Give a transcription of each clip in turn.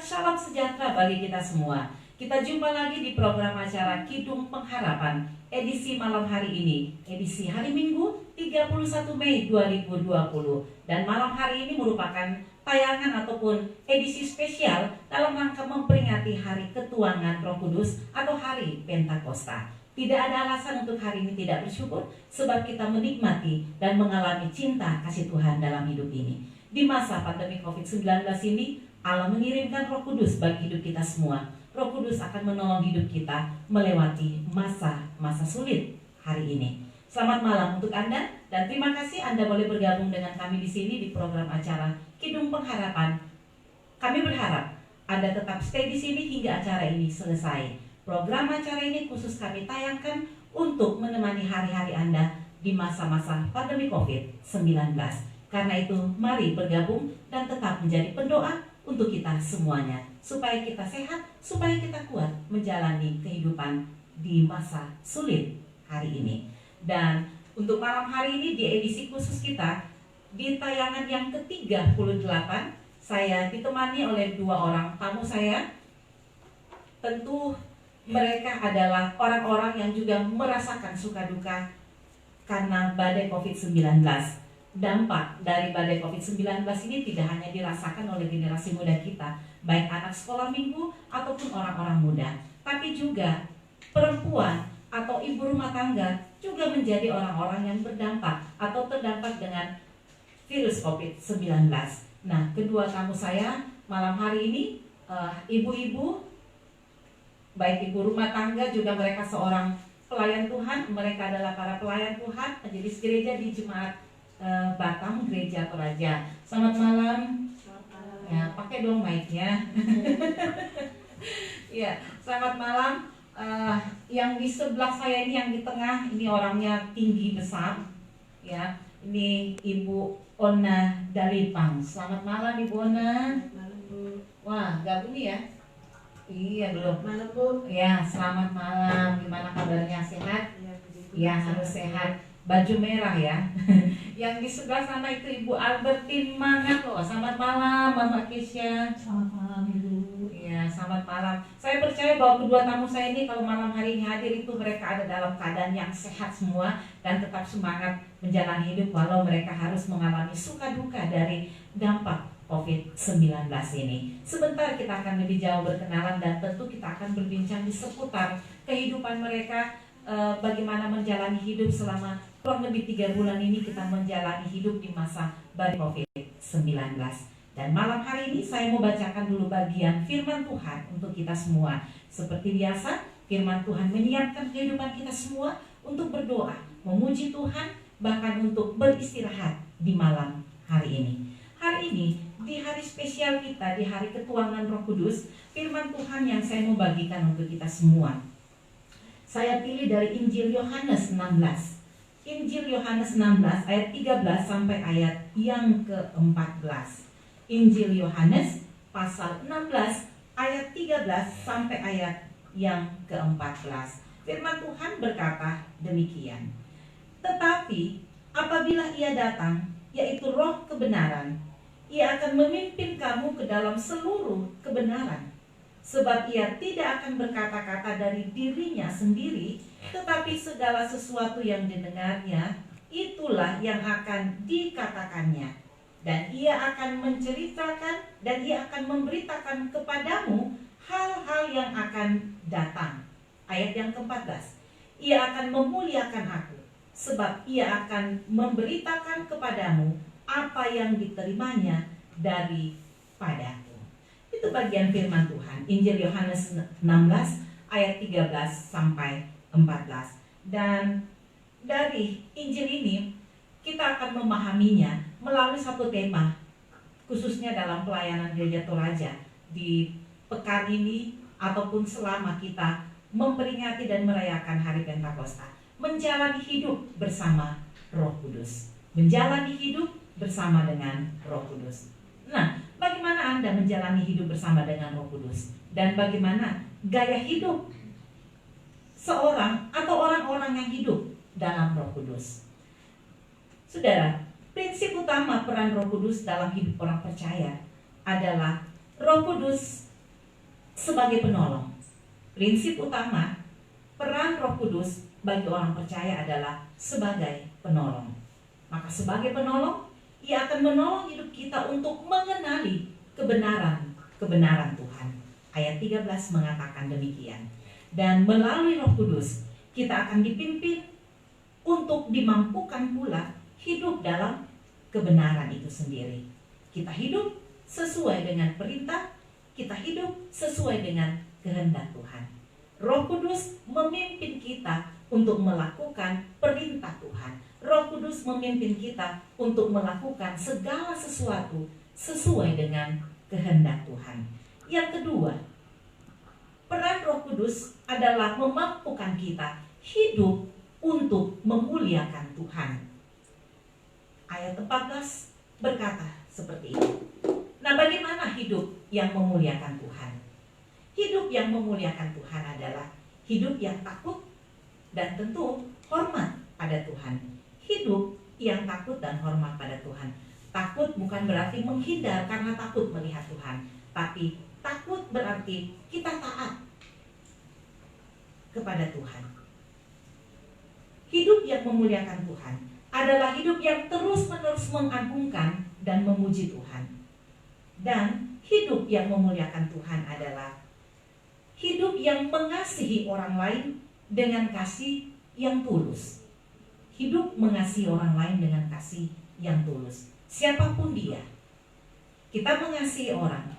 salam sejahtera bagi kita semua. Kita jumpa lagi di program acara Kidung Pengharapan edisi malam hari ini, edisi hari Minggu 31 Mei 2020. Dan malam hari ini merupakan tayangan ataupun edisi spesial dalam rangka memperingati Hari Ketuanan Roh Kudus atau Hari Pentakosta. Tidak ada alasan untuk hari ini tidak bersyukur, sebab kita menikmati dan mengalami cinta kasih Tuhan dalam hidup ini. Di masa pandemi COVID-19 ini, Allah mengirimkan Roh Kudus bagi hidup kita semua. Roh Kudus akan menolong hidup kita melewati masa-masa sulit hari ini. Selamat malam untuk Anda dan terima kasih Anda boleh bergabung dengan kami di sini di program acara Kidung Pengharapan. Kami berharap Anda tetap stay di sini hingga acara ini selesai. Program acara ini khusus kami tayangkan untuk menemani hari-hari Anda di masa-masa pandemi COVID-19. Karena itu, mari bergabung dan tetap menjadi pendoa untuk kita semuanya, supaya kita sehat, supaya kita kuat menjalani kehidupan di masa sulit hari ini. Dan untuk malam hari ini di edisi khusus kita, di tayangan yang ke-38, saya ditemani oleh dua orang tamu saya. Tentu mereka adalah orang-orang yang juga merasakan suka duka karena badai COVID-19. Dampak dari badai COVID-19 ini tidak hanya dirasakan oleh generasi muda kita, baik anak sekolah minggu ataupun orang-orang muda, tapi juga perempuan atau ibu rumah tangga juga menjadi orang-orang yang berdampak atau terdampak dengan virus COVID-19. Nah, kedua tamu saya malam hari ini, ibu-ibu, baik ibu rumah tangga juga mereka seorang pelayan Tuhan, mereka adalah para pelayan Tuhan, majelis gereja di Jemaat Batam Gereja Toraja. Selamat malam. Selamat malam. Ya, pakai dong mic-nya. Ya, selamat malam. Yang di sebelah saya ini, yang di tengah ini orangnya tinggi besar. Ya, ini Ibu Ona Dalipang. Selamat malam Ibu Ona. Selamat malam, Bu. Wah, gabung ya? Iya belum. Malam, Bu. Ya, selamat malam. Gimana kabarnya? Sehat? Ya, begitu. Ya, harus sehat. Baju merah ya. Yang di sebelah sana itu Ibu Albertine Mangato. Selamat malam Mama Kesya. Selamat malam, Ibu. Ya, selamat malam. Saya percaya bahwa kedua tamu saya ini kalau malam hari ini hadir itu mereka ada dalam keadaan yang sehat semua dan tetap semangat menjalani hidup walau mereka harus mengalami suka duka dari dampak COVID-19 ini. Sebentar kita akan lebih jauh berkenalan dan tentu kita akan berbincang di seputar kehidupan mereka, bagaimana menjalani hidup selama kurang lebih 3 bulan ini kita menjalani hidup di masa badai COVID-19. Dan malam hari ini saya mau bacakan dulu bagian firman Tuhan untuk kita semua. Seperti biasa, firman Tuhan menyiapkan kehidupan kita semua untuk berdoa, memuji Tuhan, bahkan untuk beristirahat di malam hari ini. Hari ini, di hari spesial kita, di hari Ketuanan Roh Kudus, firman Tuhan yang saya mau bagikan untuk kita semua, saya pilih dari Injil Yohanes 16. Injil Yohanes 16 ayat 13 sampai ayat yang ke-14. Injil Yohanes pasal 16 ayat 13 sampai ayat yang ke-14. Firman Tuhan berkata demikian. Tetapi apabila Ia datang, yaitu Roh kebenaran, Ia akan memimpin kamu ke dalam seluruh kebenaran. Sebab Ia tidak akan berkata-kata dari dirinya sendiri, tetapi segala sesuatu yang didengarnya, itulah yang akan dikatakannya. Dan Ia akan menceritakan dan Ia akan memberitakan kepadamu hal-hal yang akan datang. Ayat yang ke-14. Ia akan memuliakan aku, sebab Ia akan memberitakan kepadamu apa yang diterimanya daripadaku. Itu bagian firman Tuhan, Injil Yohanes 16 ayat 13 sampai 14. Dan dari Injil ini kita akan memahaminya melalui satu tema, khususnya dalam pelayanan Gereja Toraja di pekan ini ataupun selama kita memperingati dan merayakan Hari Pentakosta. Menjalani hidup bersama Roh Kudus. Menjalani hidup bersama dengan Roh Kudus. Nah, bagaimana Anda menjalani hidup bersama dengan Roh Kudus? Dan bagaimana gaya hidup seorang atau orang-orang yang hidup dalam Roh Kudus? Saudara, prinsip utama peran Roh Kudus dalam hidup orang percaya adalah Roh Kudus sebagai penolong. Prinsip utama peran Roh Kudus bagi orang percaya adalah sebagai penolong. Maka sebagai penolong, Ia akan menolong hidup kita untuk mengenali kebenaran Tuhan. Ayat 13 mengatakan demikian. Dan melalui Roh Kudus, kita akan dipimpin untuk dimampukan pula hidup dalam kebenaran itu sendiri. Kita hidup sesuai dengan perintah, kita hidup sesuai dengan kehendak Tuhan. Roh Kudus memimpin kita untuk melakukan perintah Tuhan. Roh Kudus memimpin kita untuk melakukan segala sesuatu sesuai dengan kehendak Tuhan. Yang kedua, peran Roh Kudus adalah memampukan kita hidup untuk memuliakan Tuhan. Ayat 14 berkata seperti ini. Nah, bagaimana hidup yang memuliakan Tuhan? Hidup yang memuliakan Tuhan adalah hidup yang takut dan tentu hormat pada Tuhan. Hidup yang takut dan hormat pada Tuhan. Takut bukan berarti menghindar karena takut melihat Tuhan, tapi takut berarti kita taat kepada Tuhan. Hidup yang memuliakan Tuhan adalah hidup yang terus-menerus mengagungkan dan memuji Tuhan. Dan hidup yang memuliakan Tuhan adalah hidup yang mengasihi orang lain dengan kasih yang tulus. Hidup mengasihi orang lain dengan kasih yang tulus. Siapapun dia, kita mengasihi orang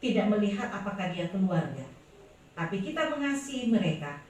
tidak melihat apakah dia keluarga, tapi kita mengasihi mereka,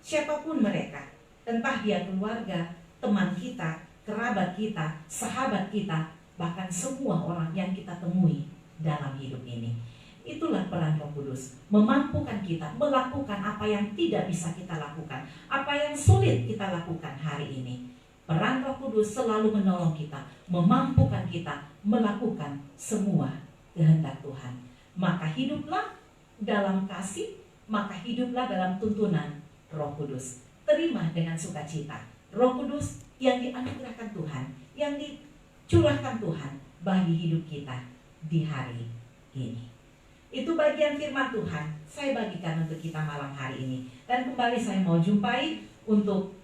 siapapun mereka, entah dia keluarga, teman kita, kerabat kita, sahabat kita, bahkan semua orang yang kita temui dalam hidup ini. Itulah peran Roh Kudus, memampukan kita melakukan apa yang tidak bisa kita lakukan, apa yang sulit kita lakukan hari ini. Peran Roh Kudus selalu menolong kita, memampukan kita melakukan semua kehendak Tuhan. Maka hiduplah dalam kasih, maka hiduplah dalam tuntunan Roh Kudus. Terima dengan sukacita Roh Kudus yang dianugerahkan Tuhan, yang dicurahkan Tuhan bagi hidup kita di hari ini. Itu bagian firman Tuhan saya bagikan untuk kita malam hari ini. Dan kembali saya mau jumpai untuk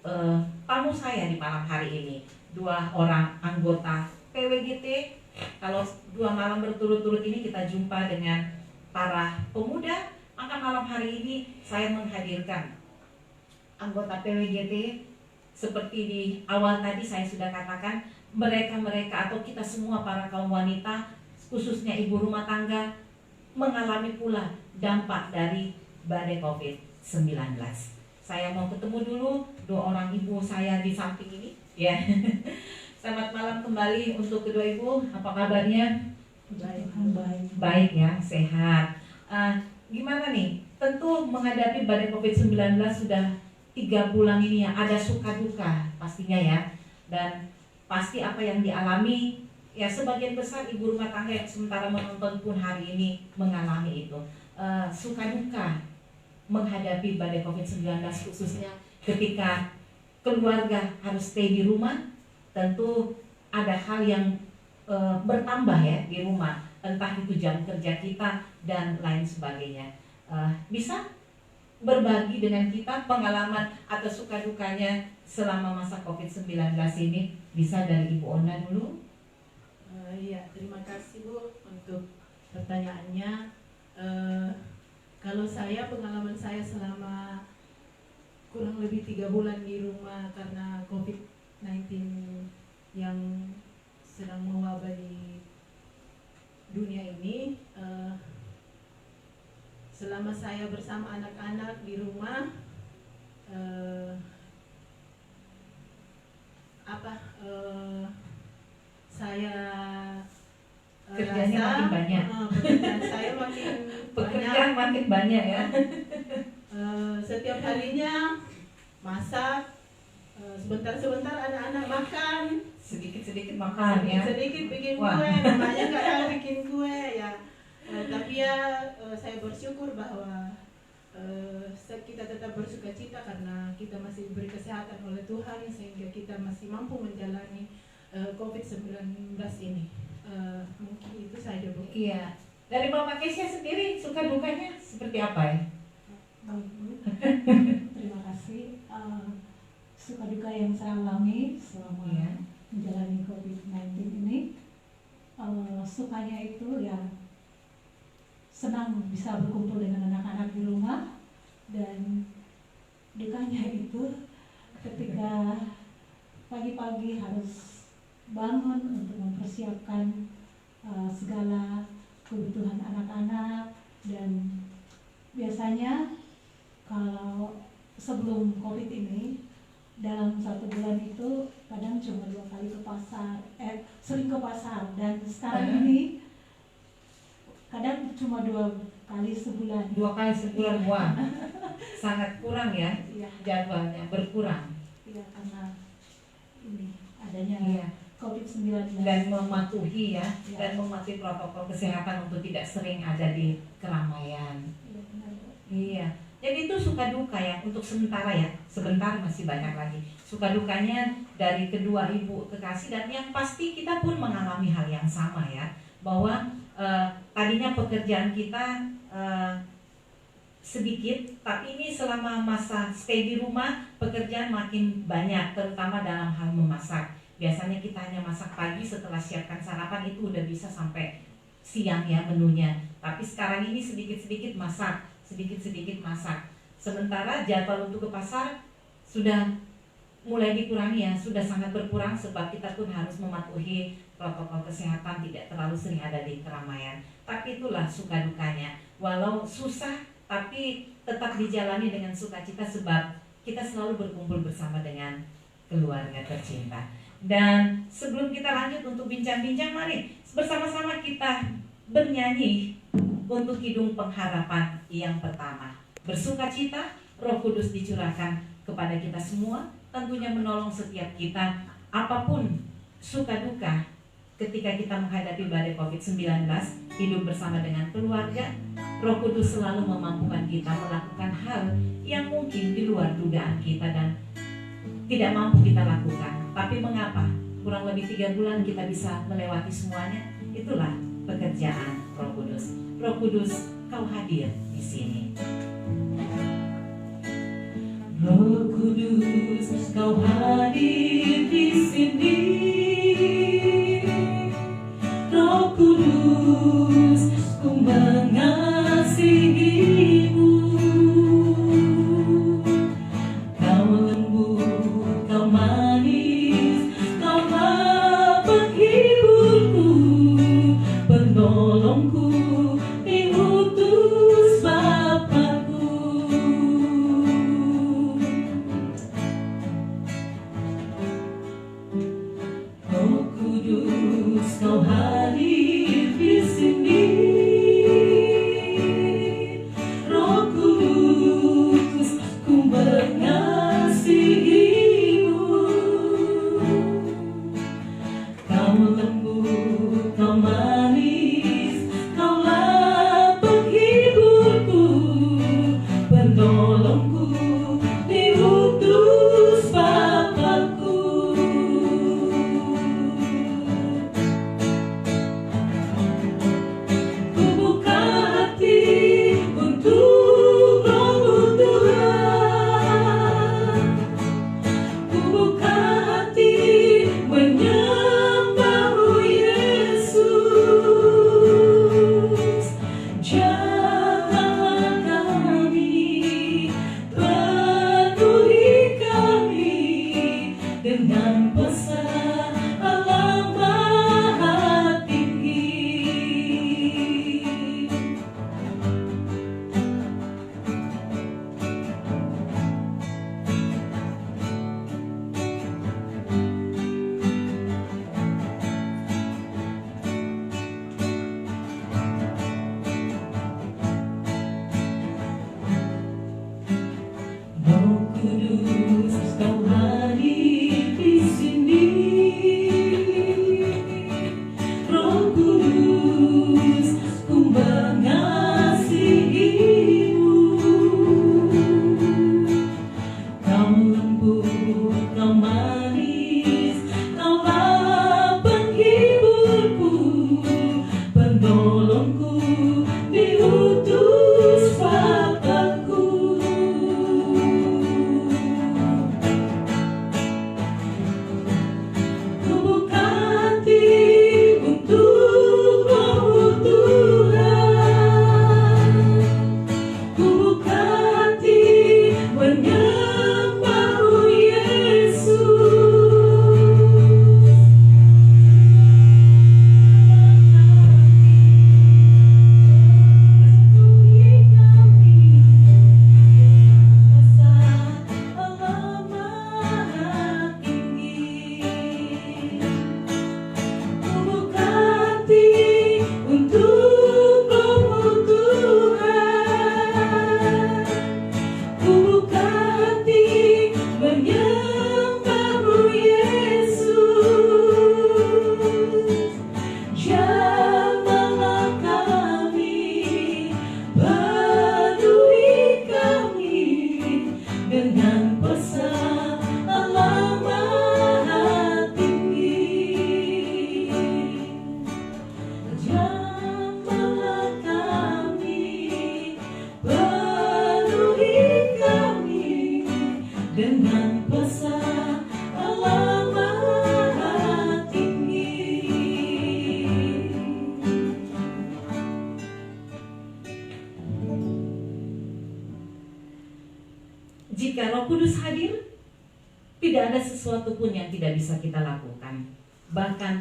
tamu saya di malam hari ini, 2 orang anggota PWGT. Kalau 2 malam berturut-turut ini kita jumpa dengan para pemuda, maka malam hari ini saya menghadirkan anggota PWGT. Seperti di awal tadi saya sudah katakan, mereka atau kita semua para kaum wanita, khususnya ibu rumah tangga, mengalami pula dampak dari badai COVID-19. Saya mau ketemu dulu 2 orang ibu saya di samping ini, ya. Selamat malam kembali untuk kedua ibu. Apa kabarnya? Baik ya, sehat. Gimana nih? Tentu menghadapi badai COVID-19 sudah 3 bulan ini ya, ada suka duka pastinya ya. Dan pasti apa yang dialami ya, sebagian besar ibu rumah tangga yang sementara menonton pun hari ini mengalami itu. Suka duka menghadapi badai COVID-19, khususnya ketika keluarga harus stay di rumah. Tentu ada hal yang bertambah ya di rumah, entah itu jam kerja kita dan lain sebagainya. Bisa berbagi dengan kita pengalaman atau suka dukanya selama masa COVID-19 ini? Bisa dari Ibu Ona dulu. Iya, terima kasih Bu untuk pertanyaannya. Kalau pengalaman saya selama kurang lebih 3 bulan di rumah karena COVID-19 yang sedang mewabah di dunia ini, selama saya bersama anak-anak di rumah, saya kerjanya makin banyak. Pekerjaan saya makin banyak ya. Setiap harinya masak, sebentar-sebentar anak-anak makan, sedikit-sedikit makan ya. Sedikit bikin kue, namanya nggak tahu bikin kue ya. Tapi ya saya bersyukur bahwa kita tetap bersuka cita karena kita masih diberi kesehatan oleh Tuhan sehingga kita masih mampu menjalani COVID-19 ini. Mungkin itu saja Bu. Iya, Dari Mama Kesia sendiri suka dukanya seperti apa ya? Baik, Bu. Terima kasih. Suka duka yang saya alami selama Iya. menjalani COVID-19 ini, sukanya itu ya senang bisa berkumpul dengan anak-anak di rumah, dan dukanya itu ketika pagi-pagi harus bangun untuk mempersiapkan segala kebutuhan anak-anak. Dan biasanya kalau sebelum COVID ini, dalam 1 bulan itu kadang cuma 2 kali ke pasar, sering ke pasar, dan sekarang ini kadang cuma 2 kali sebulan. 2 kali sebulan, wah, sangat kurang ya Iya, jadwalnya, berkurang. iya, karena ini adanya Iya. COVID-19 Dan mematuhi ya, Iya. dan mematuhi protokol kesehatan untuk tidak sering ada di keramaian. Iya, benar, Bu. Iya. Jadi itu suka duka ya untuk sementara ya, sebentar masih banyak lagi. Suka dukanya dari kedua ibu kekasih, dan yang pasti kita pun mengalami hal yang sama ya, bahwa tadinya pekerjaan kita sedikit, tapi ini selama masa stay di rumah pekerjaan makin banyak, terutama dalam hal memasak. Biasanya kita hanya masak pagi, setelah siapkan sarapan itu udah bisa sampai siang ya menunya. Tapi sekarang ini sedikit-sedikit masak, sedikit-sedikit masak. Sementara jadwal untuk ke pasar sudah mulai dikurangi ya, sudah sangat berkurang, sebab kita pun harus mematuhi protokol kesehatan, tidak terlalu sering ada di keramaian. Tapi itulah suka dukanya. Walau susah, tapi tetap dijalani dengan sukacita, sebab kita selalu berkumpul bersama dengan keluarga tercinta. Dan sebelum kita lanjut untuk bincang-bincang, mari bersama-sama kita bernyanyi untuk Kidung Pengharapan yang pertama. Bersukacita, Roh Kudus dicurahkan kepada kita semua, tentunya menolong setiap kita apapun suka duka ketika kita menghadapi badai COVID-19, hidup bersama dengan keluarga. Roh Kudus selalu memampukan kita melakukan hal yang mungkin di luar dugaan kita dan tidak mampu kita lakukan. Tapi mengapa? Kurang lebih 3 bulan kita bisa melewati semuanya. Itulah pekerjaan Roh Kudus. Roh Kudus, Kau hadir di sini. Roh Kudus, Kau hadir di sini. Roh Kudus, ku mengasihimu. Kau lembut, Kau manis, Kau penghiburku, penolongku, diutus Bapakku. Roh Kudus, Kau hadir di sini. Roh Kudus, ku mengasihimu. Kau lembut, Kau manis, Kaulah penghiburku, penolongku, diutus Bapakku. Ku buka hati untuk Roh-Mu Tuhan. Ku buka hati menyembah-Mu Yesus. Jamahlah kami, penuhi kami dengan pesan Allah Maha Tinggi. Roh Kudus, Kau hadir di sini. sesuatu pun yang tidak bisa kita lakukan. Bahkan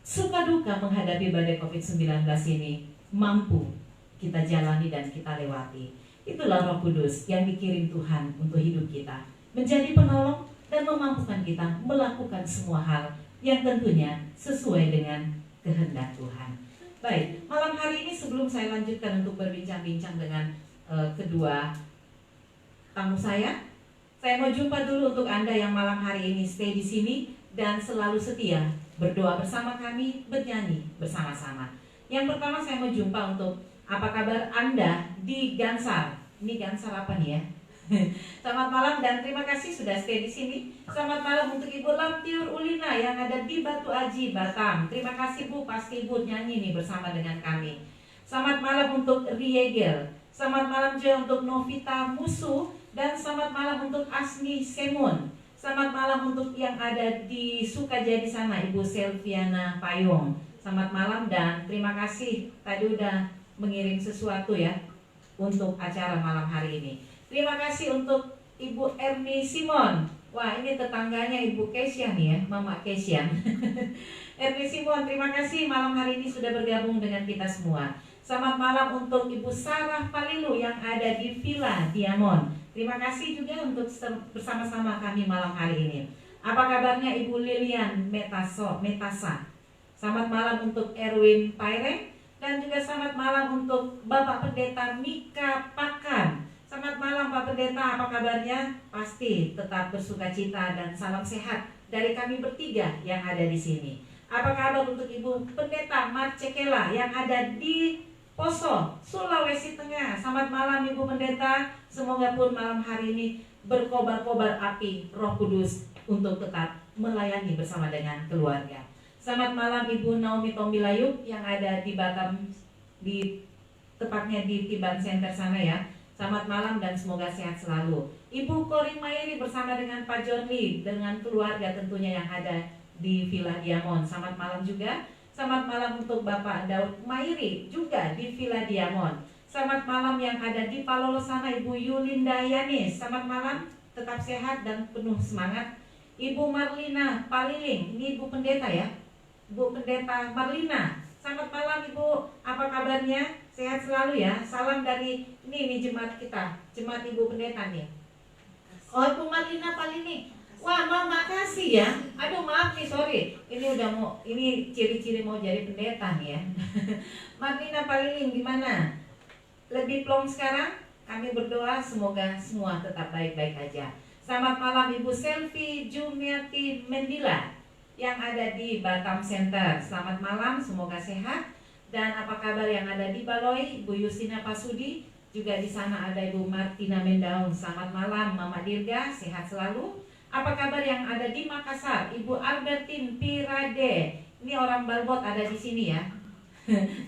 suka duka menghadapi badai COVID-19 ini mampu kita jalani dan kita lewati. Itulah Roh Kudus yang dikirim Tuhan untuk hidup kita, menjadi penolong dan memampukan kita melakukan semua hal yang tentunya sesuai dengan kehendak Tuhan. Baik, malam hari ini sebelum saya lanjutkan untuk berbincang-bincang dengan kedua tamu saya mau jumpa dulu untuk Anda yang malam hari ini stay di sini dan selalu setia berdoa bersama kami, bernyanyi bersama-sama. Yang pertama saya mau jumpa untuk apa kabar Anda di Gansar. Ini Gansar apa nih ya? Selamat malam dan terima kasih sudah stay di sini. Selamat malam untuk Ibu Lamtiur Ulina yang ada di Batu Aji, Batam. Terima kasih Bu, pasti Ibu nyanyi nih bersama dengan kami. Selamat malam untuk Riegel. Selamat malam juga untuk Novita Musu. Dan selamat malam untuk Asmi Semun. Selamat malam untuk yang ada di Sukajadi sana, Ibu Selviana Payung. Selamat malam dan terima kasih tadi udah mengirim sesuatu ya untuk acara malam hari ini. Terima kasih untuk Ibu Erni Simon. Wah, ini tetangganya Ibu Kesia nih ya, Mama Kesia. Erni Simon, terima kasih malam hari ini sudah bergabung dengan kita semua. Selamat malam untuk Ibu Sarah Palilu yang ada di Villa Diamond. Terima kasih juga untuk bersama-sama kami malam hari ini. Apa kabarnya Ibu Lilian Metasa? Selamat malam untuk Erwin Paireng. Dan juga selamat malam untuk Bapak Pendeta Mika Pakan. Selamat malam Pak Pendeta, apa kabarnya? Pasti tetap bersukacita dan salam sehat dari kami bertiga yang ada di sini. Apa kabar untuk Ibu Pendeta Marcekela yang ada di Poso, Sulawesi Tengah. Selamat malam Ibu Pendeta. Semoga pun malam hari ini berkobar-kobar api Roh Kudus untuk tetap melayani bersama dengan keluarga. Selamat malam Ibu Naomi Tombilayuk yang ada di Batam, tepatnya di Tiban Center sana ya. Selamat malam dan semoga sehat selalu. Ibu Korin Mayeri bersama dengan Pak John Lee dengan keluarga tentunya yang ada di Villa Diamond. Selamat malam juga. Selamat malam untuk Bapak Daud Mayeri juga di Villa Diamond. Selamat malam yang ada di Palolo sana Ibu Yulinda Yanis. Selamat malam, tetap sehat dan penuh semangat. Ibu Marlina Paliling, ini Ibu Pendeta ya. Bu Pendeta Marlina. Selamat malam Ibu, apa kabarnya? Sehat selalu ya. Salam dari ini jemaat kita, jemaat Ibu Pendeta nih. Oh, Ibu Marlina Paliling. Wah, makasih ya. Aduh, maaf nih, sorry. Ini ciri-ciri mau jadi pendeta nih ya. Marlina Paliling gimana? Lebih plong sekarang? Kami berdoa semoga semua tetap baik-baik aja. Selamat malam Ibu Selvi Jumiati Mendila yang ada di Batam Center. Selamat malam, semoga sehat. Dan apa kabar yang ada di Baloi, Ibu Yusina Pasudi. Juga di sana ada Ibu Martina Mendaung. Selamat malam Mama Dirga, sehat selalu. Apa kabar yang ada di Makassar? Ibu Albertine Pirade. Ini orang Balbot ada di sini ya.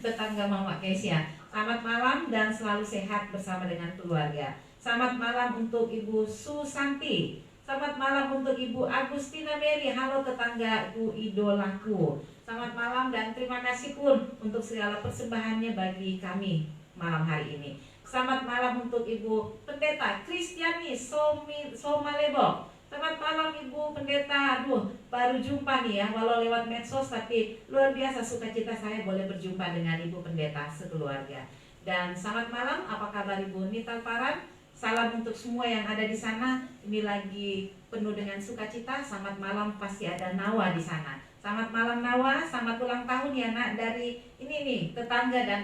Tetangga Mama Kesia. Selamat malam dan selalu sehat bersama dengan keluarga. Selamat malam untuk Ibu Susanti. Selamat malam untuk Ibu Agustina Mary. Halo tetanggaku idolaku. Selamat malam dan terima kasih pun untuk segala persembahannya bagi kami malam hari ini. Selamat malam untuk Ibu Pendeta Kristiani Somalebo. Selamat malam Ibu Pendeta. Aduh, baru jumpa nih ya, walau lewat medsos, tapi luar biasa sukacita saya boleh berjumpa dengan Ibu Pendeta sekeluarga. Dan selamat malam, apa kabar Ibu Nita Paran? Salam untuk semua yang ada di sana. Ini lagi penuh dengan sukacita. Selamat malam, pasti ada Nawa di sana. Selamat malam Nawa, selamat ulang tahun ya nak dari ini nih tetangga dan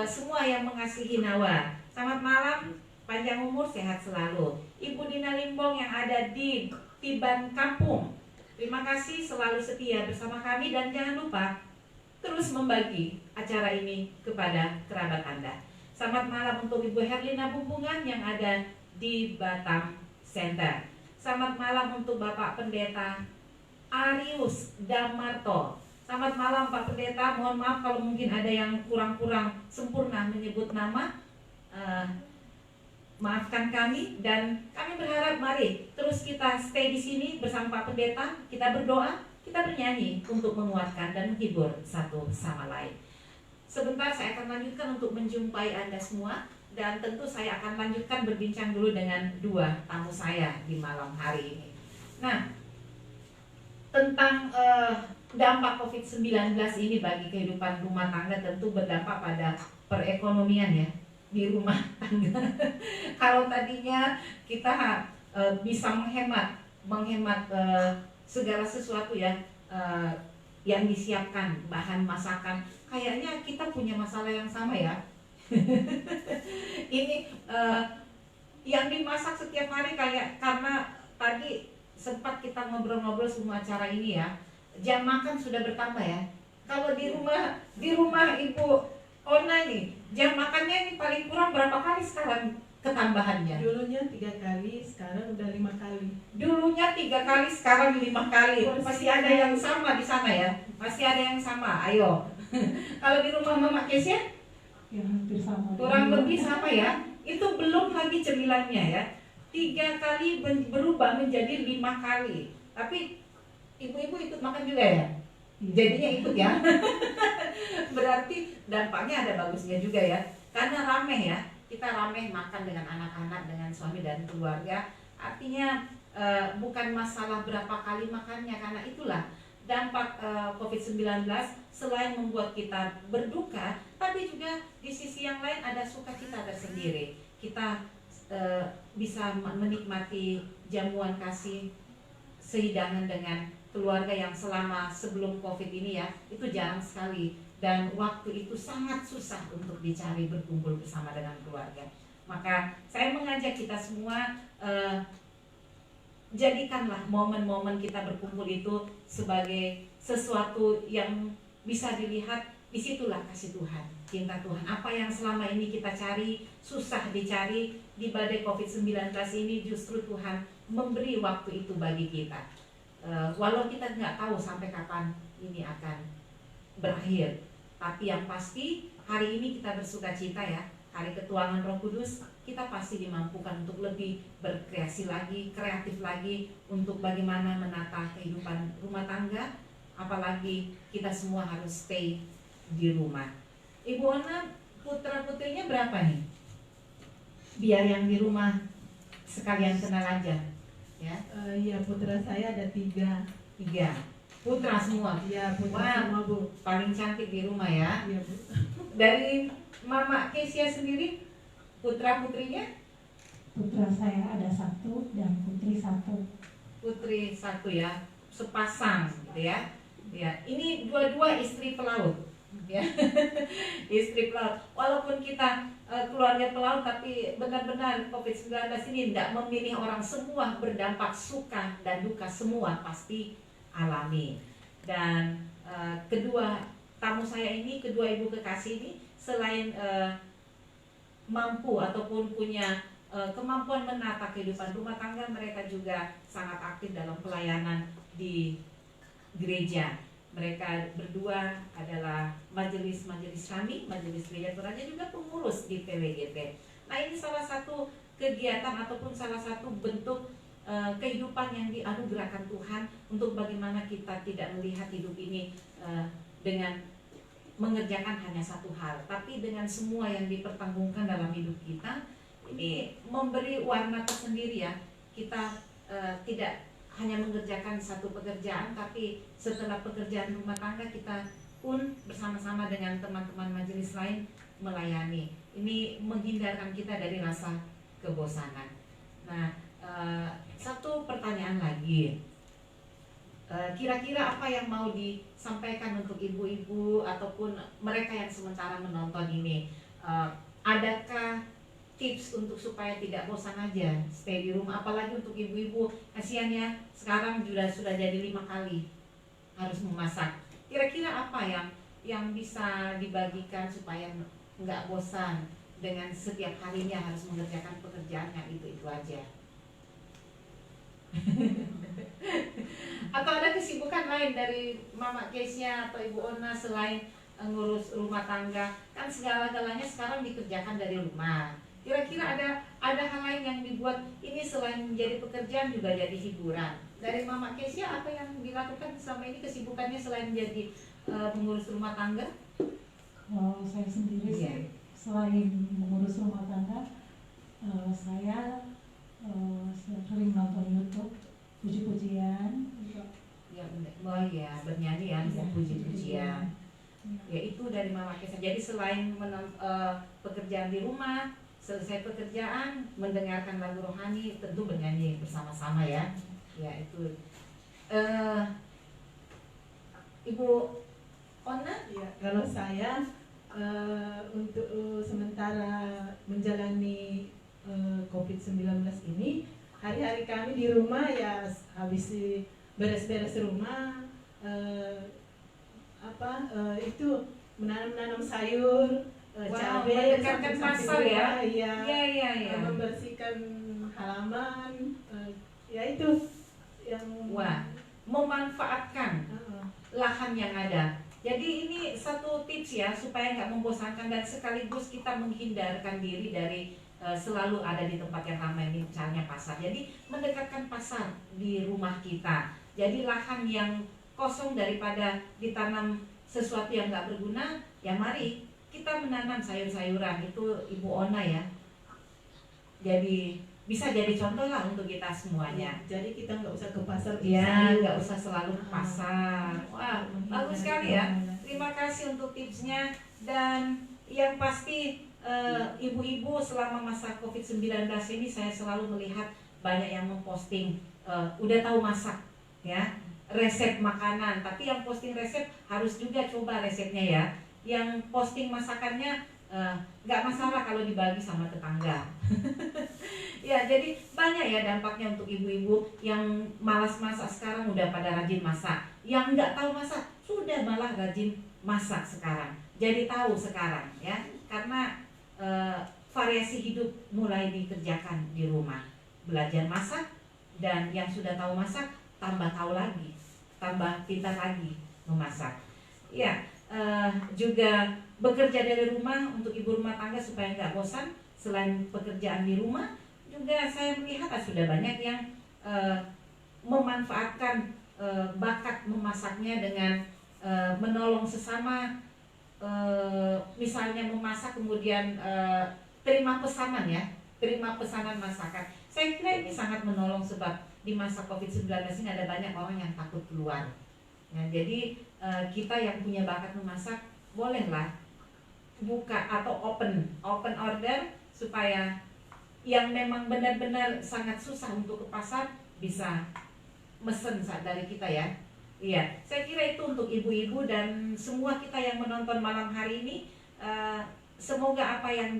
semua yang mengasihi Nawa. Selamat malam. Panjang umur, sehat selalu. Ibu Dina Limbong yang ada di Tiban Kampung. Terima kasih selalu setia bersama kami dan jangan lupa terus membagi acara ini kepada kerabat Anda. Selamat malam untuk Ibu Herlina Bumbungan yang ada di Batam Center. Selamat malam untuk Bapak Pendeta Arius Damarto. Selamat malam Pak Pendeta, mohon maaf kalau mungkin ada yang kurang-kurang sempurna menyebut nama. Maafkan kami dan kami berharap mari terus kita stay di sini bersama Pak Pendeta, kita berdoa, kita bernyanyi untuk menguatkan dan menghibur satu sama lain. Sebentar saya akan lanjutkan untuk menjumpai Anda semua dan tentu saya akan lanjutkan berbincang dulu dengan dua tamu saya di malam hari ini. Nah, tentang dampak COVID-19 ini bagi kehidupan rumah tangga tentu berdampak pada perekonomian ya di rumah tangga. Kalau tadinya kita bisa menghemat segala sesuatu ya yang disiapkan, bahan masakan, kayaknya kita punya masalah yang sama ya. Ini yang dimasak setiap hari karena tadi sempat kita ngobrol-ngobrol semua acara ini ya, jam makan sudah bertambah ya. Kalau di rumah Ibu Ona nih, jam makannya ini paling kurang berapa kali sekarang ketambahannya? Dulunya 3 kali, sekarang udah 5 kali. Dulunya 3 kali, sekarang 5 kali. Masih ada yang sama di sana ya? Masih ada yang sama. Ayo. Kalau di rumah Mama Kesia? Ya hampir sama. Kurang lebih sama ya. Itu belum lagi cemilannya ya. 3 kali berubah menjadi 5 kali. Tapi ibu-ibu ikut makan juga ya? Jadinya ikut ya. Berarti dampaknya ada bagusnya juga ya. Karena rame ya. Kita rame makan dengan anak-anak, dengan suami dan keluarga. Artinya bukan masalah berapa kali makannya, karena itulah dampak COVID-19 selain membuat kita berduka, tapi juga di sisi yang lain ada sukacita tersendiri. Kita bisa menikmati jamuan kasih sehidangan dengan keluarga yang selama sebelum COVID ini ya, itu jarang sekali. Dan waktu itu sangat susah untuk dicari berkumpul bersama dengan keluarga. Maka saya mengajak kita semua jadikanlah momen-momen kita berkumpul itu sebagai sesuatu yang bisa dilihat. Disitulah kasih Tuhan, cinta Tuhan. Apa yang selama ini kita cari, susah dicari, di badai COVID-19 ini justru Tuhan memberi waktu itu bagi kita. Walau kita nggak tahu sampai kapan ini akan berakhir, tapi yang pasti hari ini kita bersuka cita ya, hari ketuanan Roh Kudus, kita pasti dimampukan untuk lebih berkreasi lagi, kreatif lagi untuk bagaimana menata kehidupan rumah tangga, apalagi kita semua harus stay di rumah. Ibu Ona, putra-putrinya berapa nih? Biar yang di rumah sekalian kenal aja ya. Iya, putra saya ada 3. 3 putra semua. Iya, putra Wah, semua, Bu. paling cantik di rumah ya. Iya, Bu. Dari Mama Kesia sendiri, putra putrinya? Putra saya ada 1 dan putri 1. Putri 1 ya, sepasang gitu ya. Ya, ini dua-dua istri pelaut ya. Istri pelaut. Walaupun kita keluarga pelaut, tapi benar-benar COVID-19 ini tidak memilih orang, semua berdampak, suka dan duka semua pasti alami. Dan kedua tamu saya ini, kedua ibu kekasih ini, selain mampu ataupun punya kemampuan menata kehidupan rumah tangga, mereka juga sangat aktif dalam pelayanan di gereja. Mereka berdua adalah majelis kami, majelis gereja Toraja, juga pengurus di PWGT. Nah, ini salah satu kegiatan ataupun salah satu bentuk kehidupan yang dianugerahkan Tuhan untuk bagaimana kita tidak melihat hidup ini dengan mengerjakan hanya satu hal, tapi dengan semua yang dipertanggungkan dalam hidup kita. Ini memberi warna tersendiri ya. Kita tidak hanya mengerjakan satu pekerjaan, tapi setelah pekerjaan rumah tangga kita pun bersama-sama dengan teman-teman majelis lain melayani. Ini menghindarkan kita dari rasa kebosanan. Nah, satu pertanyaan lagi, kira-kira apa yang mau disampaikan untuk ibu-ibu ataupun mereka yang sementara menonton ini? Adakah tips untuk supaya tidak bosan aja stay di rumah, apalagi untuk ibu-ibu? Kasihan ya, sekarang sudah jadi 5 kali harus memasak. Kira-kira apa yang bisa dibagikan supaya nggak bosan dengan setiap harinya harus mengerjakan pekerjaan yang itu aja? Atau ada kesibukan lain dari Mama Kesia atau Ibu Ona selain ngurus rumah tangga? Kan segala-galanya sekarang dikerjakan dari rumah. Kira-kira ada hal lain yang dibuat ini selain menjadi pekerjaan juga jadi hiburan. Dari Mama Kesia, apa yang dilakukan selama ini kesibukannya selain menjadi mengurus rumah tangga? Saya sendiri sih, selain mengurus rumah tangga, saya sering nonton YouTube puji-pujian. Ya, ya, bernyanyi ya, puji-pujian. Ya itu dari Mama Kesa. Jadi selain pekerjaan di rumah, selesai pekerjaan, mendengarkan lagu rohani, tentu bernyanyi bersama-sama ya. Ya itu. Ibu Ona? Ya, kalau saya untuk sementara menjalani COVID-19 ini, hari-hari kami di rumah ya habis beres-beres rumah, itu menanam sayur, cabai, mendekatkan pasar ya? Iya. membersihkan halaman, ya itu yang memanfaatkan lahan yang ada. Jadi ini satu tips ya supaya nggak membosankan dan sekaligus kita menghindarkan diri dari selalu ada di tempat yang ramai, misalnya pasar. Jadi mendekatkan pasar di rumah kita. Jadi lahan yang kosong daripada ditanam sesuatu yang nggak berguna, ya mari kita menanam sayur-sayuran. Itu Ibu Ona ya. Jadi bisa jadi contoh lah untuk kita semuanya. Jadi kita nggak usah ke pasar. Ya, nggak usah selalu ke pasar. Wah, bagus sekali ya. Terima kasih untuk tipsnya. Dan yang pasti ibu-ibu selama masa COVID-19 ini saya selalu melihat banyak yang memposting udah tahu masak ya, resep makanan. Tapi yang posting resep harus juga coba resepnya ya. Yang posting masakannya nggak masalah kalau dibagi sama tetangga. Ya, jadi banyak ya dampaknya untuk ibu-ibu yang malas masak sekarang udah pada rajin masak. Yang nggak tahu masak sudah malah rajin masak sekarang. Jadi tahu sekarang ya, karena variasi hidup mulai dikerjakan di rumah. Belajar masak, dan yang sudah tahu masak tambah tahu lagi, tambah pintar lagi memasak. Ya, juga bekerja dari rumah untuk ibu rumah tangga supaya nggak bosan. Selain pekerjaan di rumah, juga saya melihat sudah banyak yang memanfaatkan bakat memasaknya dengan menolong sesama, misalnya memasak kemudian terima pesanan ya, terima pesanan masakan. Saya kira ini sangat menolong sebab di masa COVID-19 ini ada banyak orang yang takut keluar. Ya, jadi kita yang punya bakat memasak bolehlah buka atau open order supaya yang memang benar-benar sangat susah untuk ke pasar bisa mesen dari kita ya. Iya, saya kira itu untuk ibu-ibu dan semua kita yang menonton malam hari ini. Semoga apa yang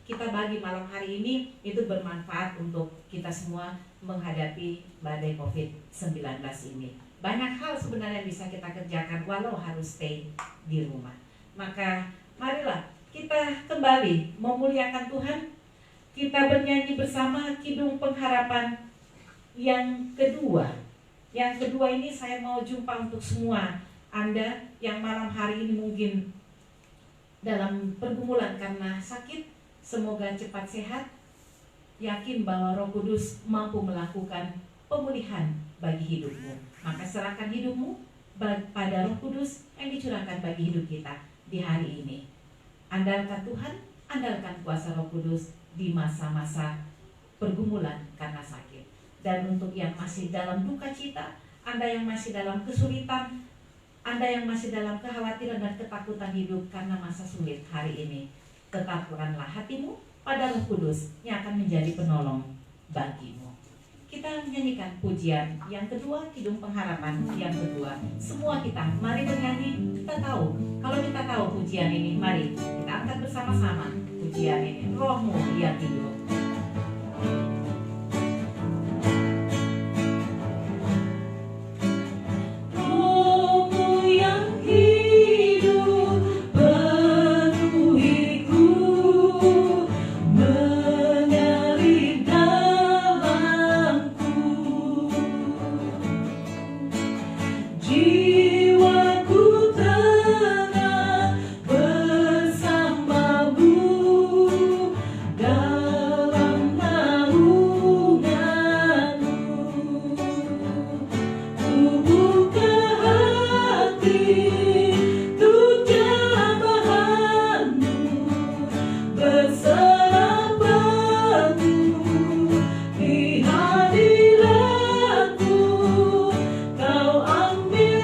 kita bagi malam hari ini itu bermanfaat untuk kita semua menghadapi badai COVID-19 ini. Banyak hal sebenarnya bisa kita kerjakan walau harus stay di rumah. Maka marilah kita kembali memuliakan Tuhan. Kita bernyanyi bersama Kidung Pengharapan yang kedua. Yang kedua ini saya mau jumpa untuk semua Anda yang malam hari ini mungkin dalam pergumulan karena sakit. Semoga cepat sehat. Yakin bahwa Roh Kudus mampu melakukan pemulihan bagi hidupmu. Maka serahkan hidupmu pada Roh Kudus yang dicurahkan bagi hidup kita di hari ini. Andalkan Tuhan, andalkan kuasa Roh Kudus di masa-masa pergumulan karena sakit. Dan untuk yang masih dalam duka cita, Anda yang masih dalam kesulitan, Anda yang masih dalam kekhawatiran dan ketakutan hidup karena masa sulit hari ini, tetapkanlah hatimu pada Roh Kudus yang akan menjadi penolong bagimu. Kita menyanyikan pujian yang kedua, Kidung Pengharapan yang kedua. Semua kita, mari bernyanyi. Kita tahu, kalau kita tahu pujian ini, mari kita angkat bersama-sama pujian ini. Rohmu yang hidup. Kau ambil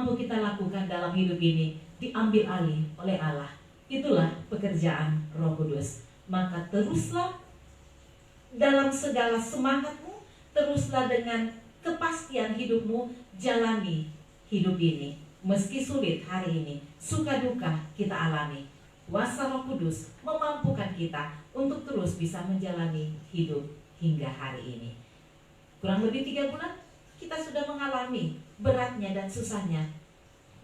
mampu kita lakukan dalam hidup ini diambil alih oleh Allah. Itulah pekerjaan Roh Kudus. Maka teruslah dalam segala semangatmu, teruslah dengan kepastian hidupmu, jalani hidup ini. Meski sulit hari ini, suka duka kita alami, kuasa Roh Kudus memampukan kita untuk terus bisa menjalani hidup hingga hari ini. Kurang lebih 3 bulan kita sudah mengalami beratnya dan susahnya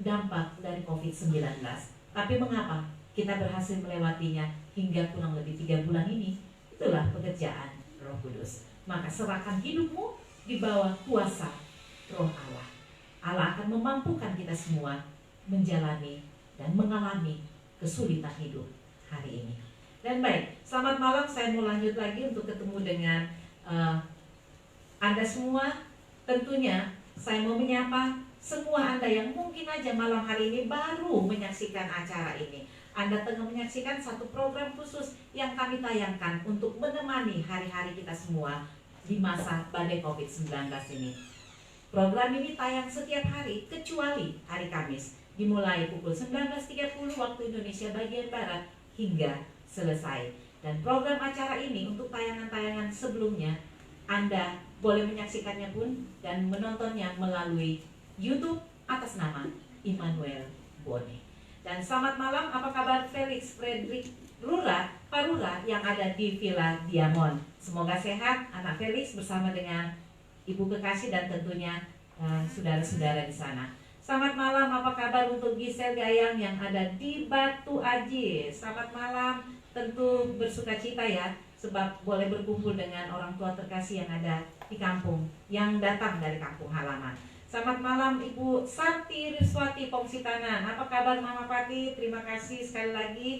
dampak dari COVID-19. Tapi mengapa kita berhasil melewatinya hingga kurang lebih 3 bulan ini? Itulah pekerjaan Roh Kudus. Maka serahkan hidupmu di bawah kuasa Roh Allah. Allah akan memampukan kita semua menjalani dan mengalami kesulitan hidup hari ini. Dan baik, selamat malam. Saya mau lanjut lagi untuk ketemu dengan Anda semua. Tentunya saya mau menyapa semua Anda yang mungkin aja malam hari ini baru menyaksikan acara ini. Anda tengah menyaksikan satu program khusus yang kami tayangkan untuk menemani hari-hari kita semua di masa badai COVID-19 ini. Program ini tayang setiap hari kecuali hari Kamis, dimulai pukul 19.30 waktu Indonesia bagian Barat hingga selesai. Dan program acara ini untuk tayangan-tayangan sebelumnya Anda boleh menyaksikannya pun dan menontonnya melalui YouTube atas nama Immanuel Bone. Dan selamat malam, apa kabar Felix Frederick Parura yang ada di Villa Diamond. Semoga sehat anak Felix bersama dengan ibu kekasih dan tentunya saudara-saudara di sana. Selamat malam, apa kabar untuk Giselle Gayang yang ada di Batu Aji. Selamat malam, tentu bersuka cita ya, sebab boleh berkumpul dengan orang tua terkasih yang ada di kampung, yang datang dari kampung halaman. Selamat malam Ibu Sarti Riswati Pongsitanan. Apa kabar Mama Pati? Terima kasih sekali lagi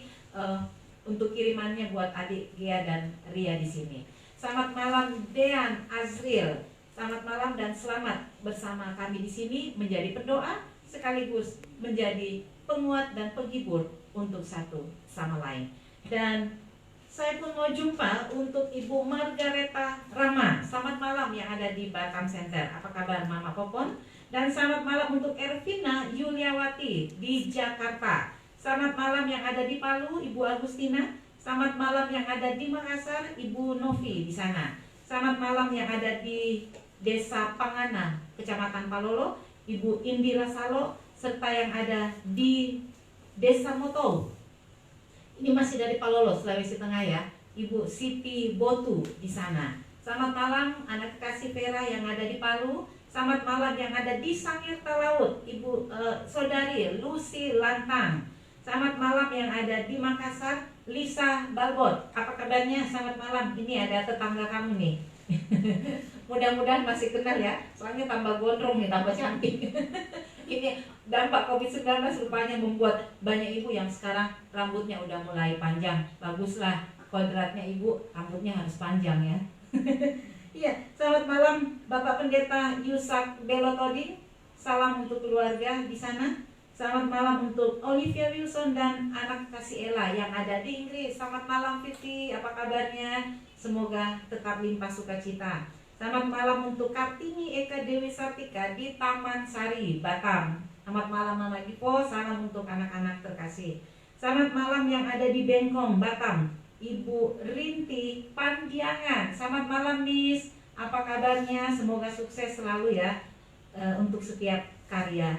untuk kirimannya buat adik Gia dan Ria di sini. Selamat malam Dean Azril. Selamat malam dan selamat bersama kami di sini menjadi pendoa sekaligus menjadi penguat dan penghibur untuk satu sama lain. Dan saya pun mau jumpa untuk Ibu Margareta Rama. Selamat malam yang ada di Batam Center. Apa kabar Mama Popon? Dan selamat malam untuk Ervina Yuliawati di Jakarta. Selamat malam yang ada di Palu, Ibu Agustina. Selamat malam yang ada di Makassar, Ibu Novi di sana. Selamat malam yang ada di Desa Pangana, Kecamatan Palolo, Ibu Indira Salo, serta yang ada di Desa Motou. Ini masih dari Palolo, Sulawesi Tengah ya, Ibu Siti Botu di sana. Selamat malam anak kekasih Vera yang ada di Palu. Selamat malam yang ada di Sangir Talaut, Ibu Saudari Lucy Lantang. Selamat malam yang ada di Makassar, Lisa Balbot. Apa kabarnya? Selamat malam. Ini ada tetangga kamu nih. Mudah-mudahan masih kenal ya, soalnya tambah gondrong nih, tambah cantik. Ini dampak COVID-19 rupanya membuat banyak ibu yang sekarang rambutnya udah mulai panjang. Baguslah kodratnya ibu, rambutnya harus panjang ya. Iya, selamat malam Bapak Pendeta Yusak Belotoding. Salam untuk keluarga di sana. Selamat malam untuk Olivia Wilson dan anak kasih Ella yang ada di Inggris. Selamat malam Vivi, apa kabarnya? Semoga tetap limpah sukacita. Selamat malam untuk Kartini Eka Dewi Sartika di Taman Sari, Batam. Selamat malam Mama Gipo, salam untuk anak-anak terkasih. Selamat malam yang ada di Bengkong, Batam, Ibu Rinti Pandiangan. Selamat malam Miss, apa kabarnya? Semoga sukses selalu ya untuk setiap karya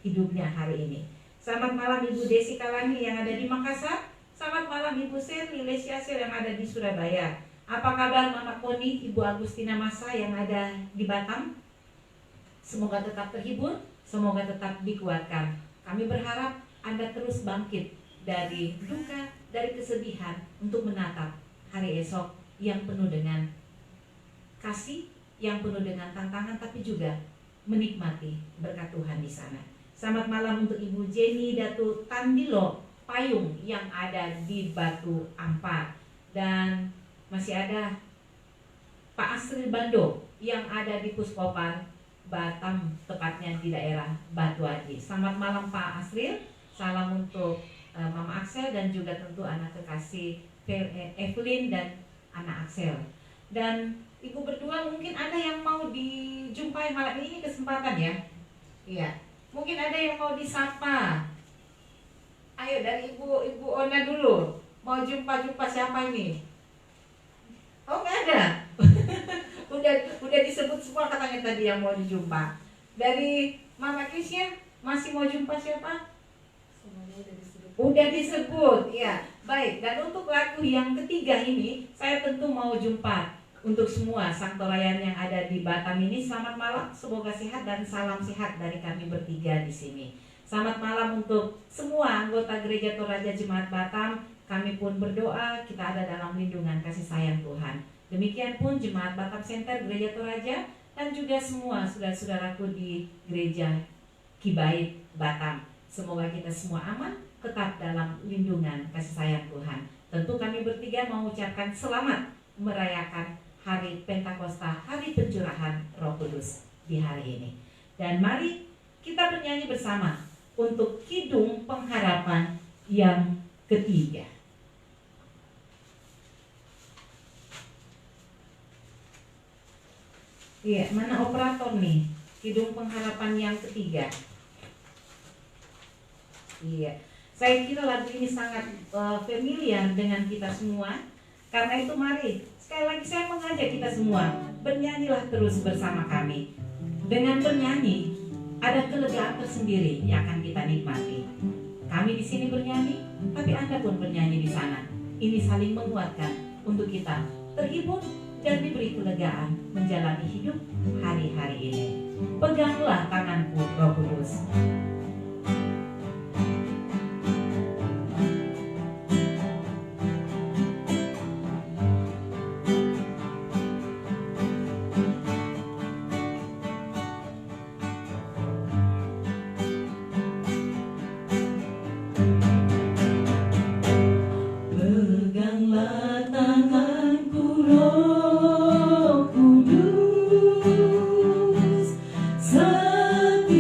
hidupnya hari ini. Selamat malam Ibu Desi Kalani yang ada di Makassar. Selamat malam Ibu Serli Lesiasel yang ada di Surabaya. Apa kabar Mama Koni, Ibu Agustina Masa yang ada di Batam? Semoga tetap terhibur, semoga tetap dikuatkan. Kami berharap Anda terus bangkit dari duka, dari kesedihan untuk menatap hari esok yang penuh dengan kasih, yang penuh dengan tantangan, tapi juga menikmati berkat Tuhan di sana. Selamat malam untuk Ibu Jenny Datu Tandilo Payung yang ada di Batu Ampar. Dan masih ada Pak Asril Bando yang ada di Puskopan Batam, tepatnya di daerah Batu Aji. Selamat malam Pak Asril. Salam untuk Mama Axel dan juga tentu anak kekasih Evelyn dan anak Axel. Dan Ibu berdua mungkin ada yang mau dijumpai malam ini kesempatan ya. Iya. Mungkin ada yang mau disapa. Ayo dari Ibu Ona dulu. Mau jumpa siapa ini? Oh, nggak ada. udah disebut semua katanya tadi yang mau dijumpa. Dari Mama Kisya masih mau jumpa siapa? Semuanya udah disebut. Udah disebut, ya. Baik, dan untuk lagu yang ketiga ini, saya tentu mau jumpa untuk semua Sanktorayan yang ada di Batam ini. Selamat malam, semoga sehat dan salam sehat dari kami bertiga di sini. Selamat malam untuk semua anggota Gereja Toraja Jemaat Batam. Kami pun berdoa kita ada dalam lindungan kasih sayang Tuhan. Demikian pun Jemaat Batam Center Gereja Toraja dan juga semua saudara-saudaraku di Gereja Kibait Batam. Semoga kita semua aman, tetap dalam lindungan kasih sayang Tuhan. Tentu kami bertiga mengucapkan selamat merayakan Hari Pentakosta, Hari Pencurahan Roh Kudus di hari ini. Dan mari kita bernyanyi bersama untuk Kidung Pengharapan yang ketiga. Iya, mana operator nih? Kidung Pengharapan yang ketiga. Iya, saya kira lagu ini sangat familiar dengan kita semua. Karena itu mari, sekali lagi saya mengajak kita semua, bernyanyilah terus bersama kami. Dengan bernyanyi, ada kelegaan tersendiri yang akan kita nikmati. Kami di sini bernyanyi, tapi Anda pun bernyanyi di sana. Ini saling menguatkan untuk kita terhibur dan diberi kelegaan menjalani hidup hari-hari ini. Peganglah tanganku, Roh Kudus. Peganglah tanganku, Roh Kudus, setia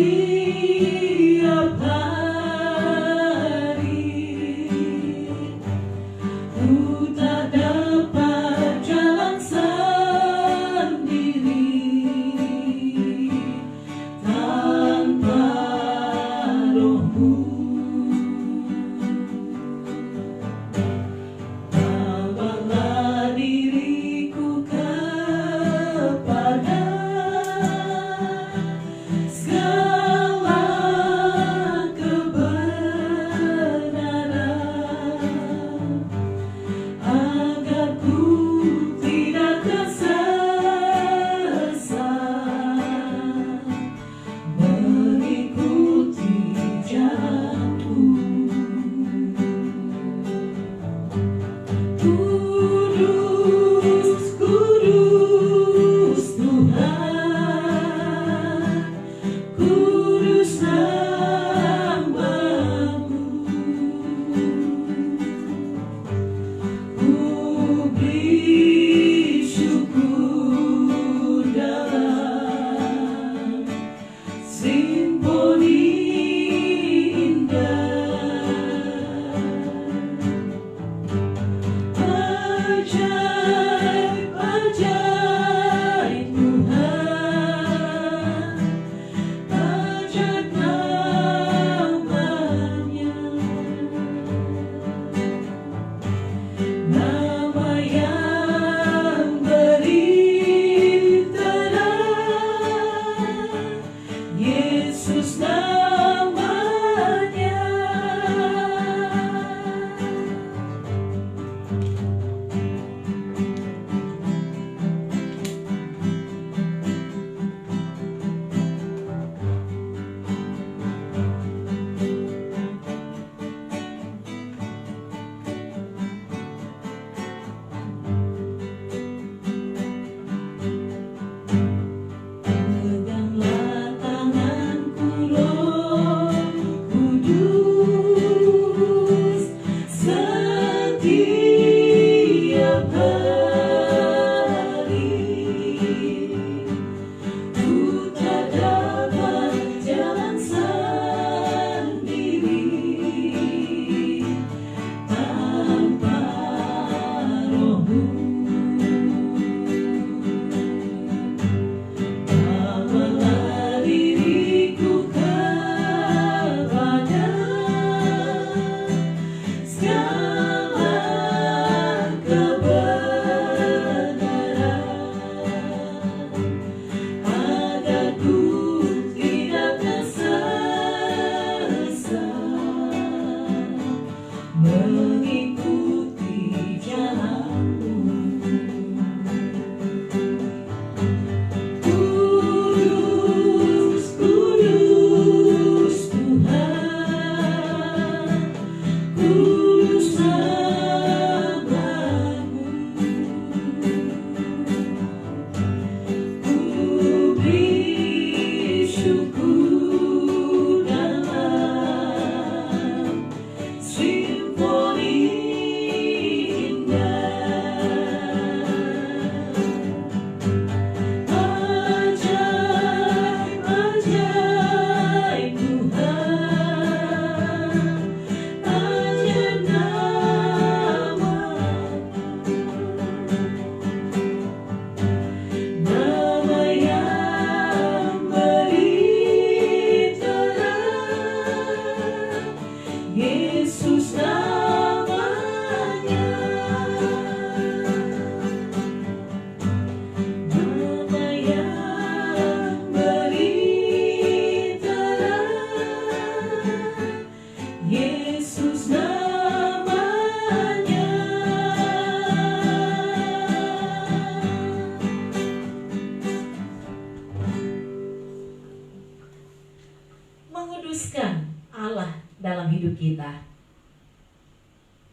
dalam hidup kita,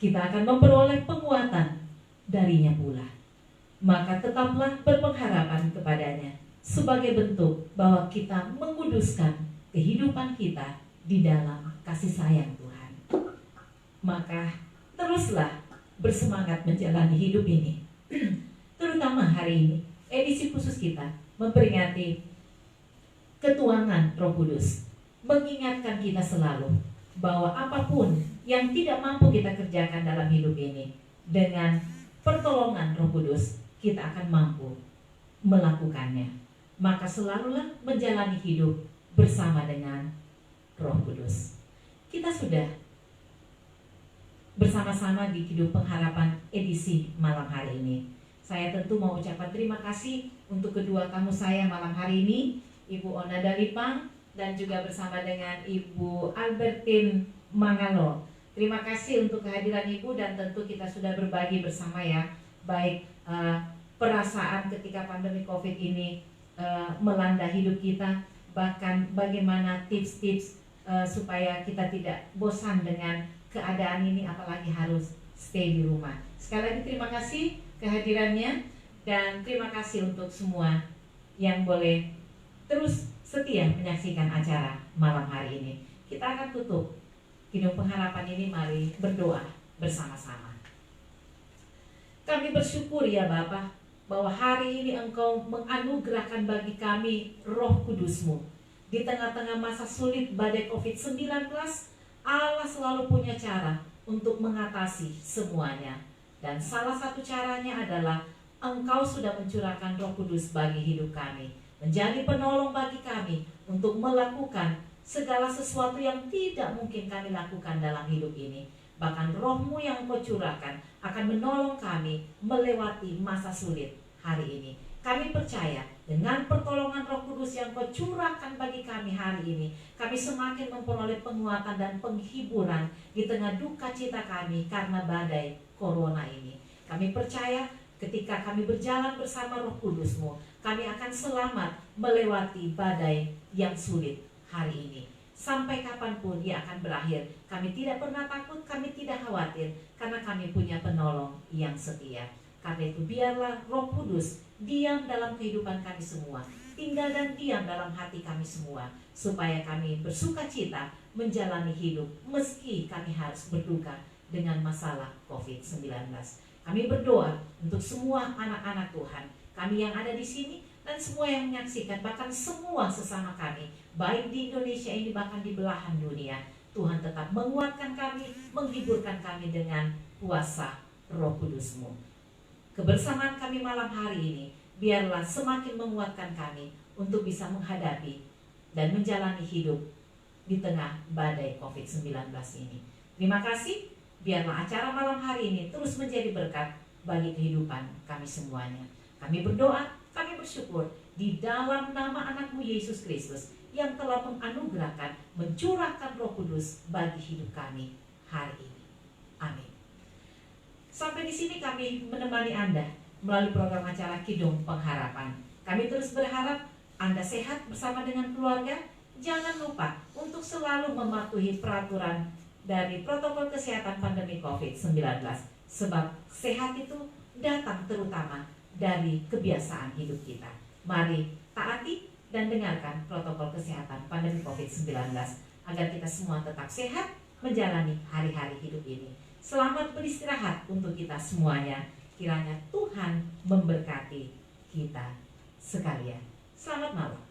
kita akan memperoleh penguatan darinya pula. Maka tetaplah berpengharapan kepadanya sebagai bentuk bahwa kita menguduskan kehidupan kita di dalam kasih sayang Tuhan. Maka teruslah bersemangat menjalani hidup ini. Terutama hari ini, edisi khusus kita memperingati ketuanan Roh Kudus, mengingatkan kita selalu bahwa apapun yang tidak mampu kita kerjakan dalam hidup ini, dengan pertolongan Roh Kudus kita akan mampu melakukannya. Maka selalulah menjalani hidup bersama dengan Roh Kudus. Kita sudah bersama-sama di Hidup Pengharapan edisi malam hari ini. Saya tentu mau ucapkan terima kasih untuk kedua tamu saya malam hari ini, Ibu Ona Dalipang dan juga bersama dengan Ibu Albertine Mangalo. Terima kasih untuk kehadiran Ibu, dan tentu kita sudah berbagi bersama ya, baik perasaan ketika pandemi COVID ini melanda hidup kita, bahkan bagaimana tips-tips supaya kita tidak bosan dengan keadaan ini, apalagi harus stay di rumah. Sekali lagi terima kasih kehadirannya, dan terima kasih untuk semua yang boleh terus setia menyaksikan acara malam hari ini. Kita akan tutup Hidup Pengharapan ini, mari berdoa bersama-sama. Kami bersyukur ya Bapa, bahwa hari ini Engkau menganugerahkan bagi kami Roh Kudus-Mu. Di tengah-tengah masa sulit badai COVID-19, Allah selalu punya cara untuk mengatasi semuanya. Dan salah satu caranya adalah Engkau sudah mencurahkan Roh Kudus bagi hidup kami, menjadi penolong bagi kami untuk melakukan segala sesuatu yang tidak mungkin kami lakukan dalam hidup ini. Bahkan Roh-Mu yang Engkau curahkan akan menolong kami melewati masa sulit hari ini. Kami percaya dengan pertolongan Roh Kudus yang Kau curahkan bagi kami hari ini, kami semakin memperoleh penguatan dan penghiburan di tengah duka cita kami karena badai corona ini. Kami percaya ketika kami berjalan bersama Roh Kudus-Mu, kami akan selamat melewati badai yang sulit hari ini. Sampai kapanpun ia akan berakhir, kami tidak pernah takut, kami tidak khawatir, karena kami punya penolong yang setia. Karena itu biarlah Roh Kudus diam dalam kehidupan kami semua, tinggal dan diam dalam hati kami semua, supaya kami bersuka cita menjalani hidup meski kami harus berduka dengan masalah COVID-19. Kami berdoa untuk semua anak-anak Tuhan, kami yang ada di sini dan semua yang menyaksikan, bahkan semua sesama kami, baik di Indonesia ini bahkan di belahan dunia. Tuhan tetap menguatkan kami, menghiburkan kami dengan kuasa Roh Kudus-Mu. Kebersamaan kami malam hari ini biarlah semakin menguatkan kami untuk bisa menghadapi dan menjalani hidup di tengah badai COVID-19 ini. Terima kasih, biarlah acara malam hari ini terus menjadi berkat bagi kehidupan kami semuanya. Kami berdoa, kami bersyukur di dalam nama Anak-Mu Yesus Kristus yang telah menganugerahkan, mencurahkan Roh Kudus bagi hidup kami hari ini. Amin. Sampai di sini kami menemani Anda melalui program acara Kidung Pengharapan. Kami terus berharap Anda sehat bersama dengan keluarga. Jangan lupa untuk selalu mematuhi peraturan dari protokol kesehatan pandemi COVID-19. Sebab sehat itu datang terutama dari kebiasaan hidup kita. Mari taati dan dengarkan protokol kesehatan pandemi COVID-19 agar kita semua tetap sehat menjalani hari-hari hidup ini. Selamat beristirahat untuk kita semuanya. Kiranya Tuhan memberkati kita sekalian. Selamat malam.